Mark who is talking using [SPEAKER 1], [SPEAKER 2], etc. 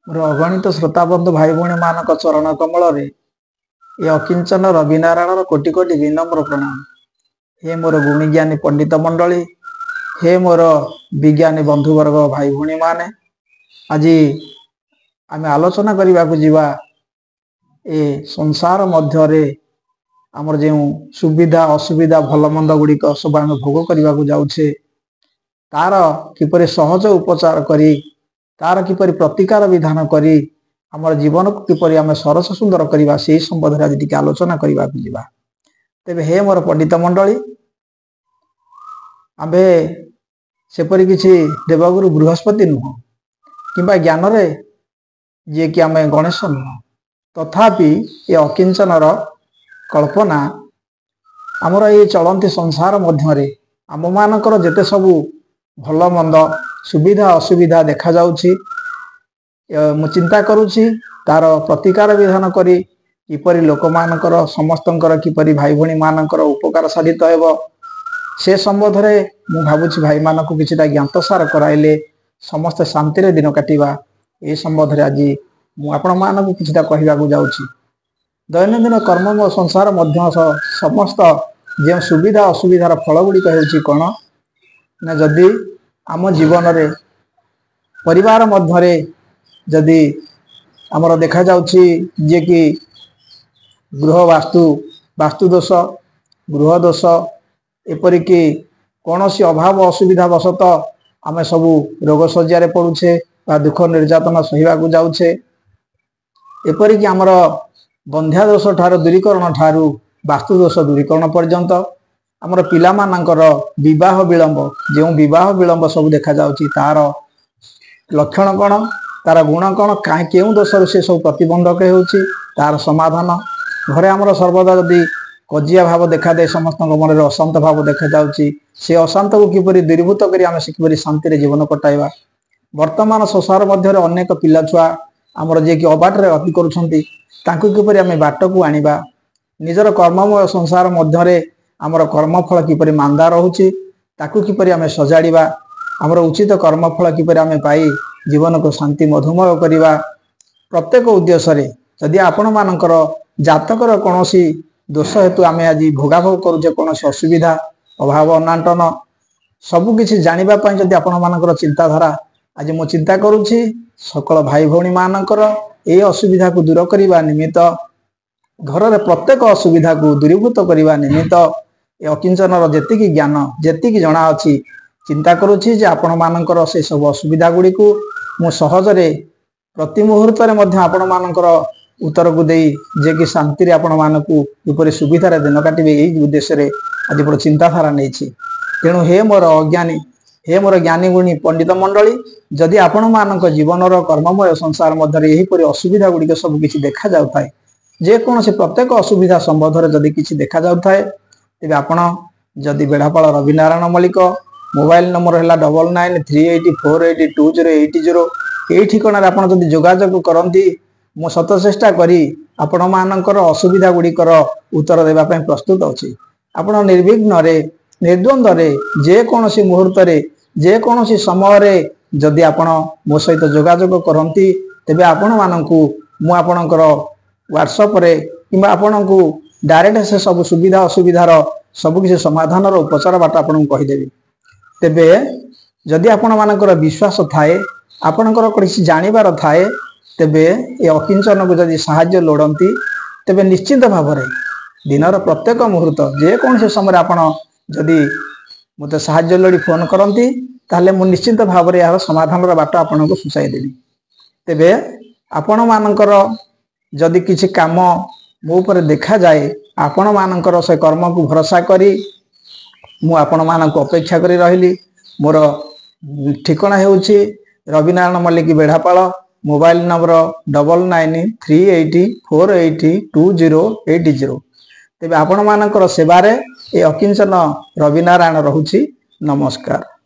[SPEAKER 1] मोर अगणित श्रोताबंधु भाई भौणी मान चरण कमल ये अकिंचन रविनारायण कोटि कोटि विनम्र प्रणाम। हे मोर गुणीज्ञानी पंडित मंडली, हे मोर विज्ञानी बंधुवर्ग भाई भौणी माने, आज आम आलोचना करने को जीवा ए संसार मध्य आमर जो सुविधा असुविधा भल मंद गुड़िक सब आम भोग करने को जाऊे तार किपरि सहज उपचार करी तार किपरि प्रतिकार विधान करी आमर जीवन को किपरि आम सरस सुंदर करवा से संबंध आज टी आलोचना करने को जीवा। तेबे हे मोर पंडित मंडली, आम्भे सेपरि किछि देवगुरु बृहस्पति नुह किंबा ज्ञान रे जे कि आम गणेश नुह, तथापि ये अकिंचनर कल्पना आमर ये चलती संसार मध्य आम मानकर जेते सबू भल मंद सुविधा असुविधा देखा जाउछि, मु चिंता करुछि तार प्रतिकार विधान करी किपरि लोक मानकर समस्तंकर किपरि भाई भौणी मानकर उपकार साधित हेबो से संबंध रे मु भाबुछि भाई मानक किछिटा ज्ञातसार कराइले समस्त शांति रे दिन काटिबा। ए संबंध रे आज मु आपण मानक किछिटा कहिबा को जाउछि। दैनंदिन कर्ममय संसार मध्य समस्त जे सुविधा असुविधार फल गुड़िक हेउछि कोन ना, जदि आम जीवन रे परिवार मध्य जदि आमर देखा जाउछि जे कि गृह वास्तु दोष गृह दोष एपरिक कौन सी अभाव असुविधा वशत आम सबू रोग शज्या पड़ुछे बा दुख निर्यातना सहवाक जाऊे, एपरिक आमर बंध्या दोष ठार दूरीकरण ठारू वास्तु दोष दूरीकरण पर्यंत आमर पिला मानकर विवाह विलंब जो विवाह विलंब सब देखा जाउछि तार लक्षण कौन तार गुण कौन केउं दोष से सब प्रतिबंधक होउछि तार समाधान। घरे आमर सर्वदा जदि कजिया भाव देखा दे समस्त मन में अशांत भाव देखा जाउछि से अशांत को किपरि दूरीभूत करी आम किपरि शांति रे जीवन कटाइबा। वर्तमान संसार मध्य अनेक पिला छुआ आमर जे कि अबाटरे गति करुछंती तांकु किपरि आम बाट को आनिबा, निजर कर्ममय संसार मध्य आमर कर्मफल किपरि मांदा रहुछि ताकु किपरि आम सजाड़िबा, आमर उचित कर्मफल किपरि आम पाई जीवन को शांति मधुमय करिबा। प्रत्येक उद्देश्य रे जदि आपण मानकर जातकर कोनोसी दोष हेतु आम आज भोगाभोग करुचे कौन असुविधा अभाव अनाटन सबु किछि जानिबा पई जदि आपण मानकर चिंताधारा आज मु चिंता करुछि सकल भाई भौणी मानकर ए असुविधा को दूर करिबा निमित्त घर रे प्रत्येक असुविधा को दूरीभूत करिबा निमित्त ए अकिंचनर जेतिकी ज्ञान जेतिकी जणा अछि चिंता करुछि जे आपण मानकर से सब असुविधा गुडी को मु सहज रे प्रति मुहूर्त रे मध्य आपण मानकर उत्तर को देई जे कि शांति रे आपण मानकू किपरि सुविधा रे दिन काटिबे एई उद्देश्य रे आज बड़ चिंताधारा नैछि। तेणु हे मोर अज्ञानी हे मोर ज्ञानी गुणी पंडित मंडली, जदि आपण मानक जीवनर कर्ममय संसार मध्य एही परि असुविधा गुडी सब किछि देखा जाउथाय जे कौन से प्रत्येक असुविधा संबंध रे जदि किछि देखा जाउथाय तेबे आपण जदि बेढ़ापाल रविनारायण मल्लिक मोबाइल नंबर है 9938482080 यही ठिकाना आप जोगाजोग करती मु सत चेष्टा करी आपण मानकर असुविधा गुड़िकर उत्तर देवाई प्रस्तुत अच्छी। आपण निर्विघ्न निर्द्वंद्व जेकोसी मुहूर्त जे कौन समय जदि आपण मो सहित जोगाजोग करती तेबे आपण मानकू मु आपणकर व्हाट्सएप रे किंबा आपण को डायरेक्ट से सब सुविधा असुविधार सबकि समाधान उपचार बाट आपन कहीदेवी। तेबे जदि आपण मानकर विश्वास थाए आपणकर किसी जानिबार थाए तेबे ए अकिंचन को जदि साहाय्य लोड़ती तेबे निश्चित भाव में दिनर प्रत्येक मुहूर्त जे कौन से समय आपण जदि मते साहाय्य लोड़ी फोन करती ताहले मु निश्चित भाव में यार समाधान बाट आपन को सुसाई देवी। तेबे आपण मानकर जदि किसी काम मो ऊपर देखा जाए आपण मानकर से कर्म को भरोसा करी मु आपण मानक अपेक्षा करी रहिली। मोर ठिकाना हेउछि रविनारायण मल्लिक बेढ़ापाल मोबाइल नंबर 9938482080। तेबे आपण मानकर सेवारे ए अकिंचन रविनारायण रहुछि। नमस्कार।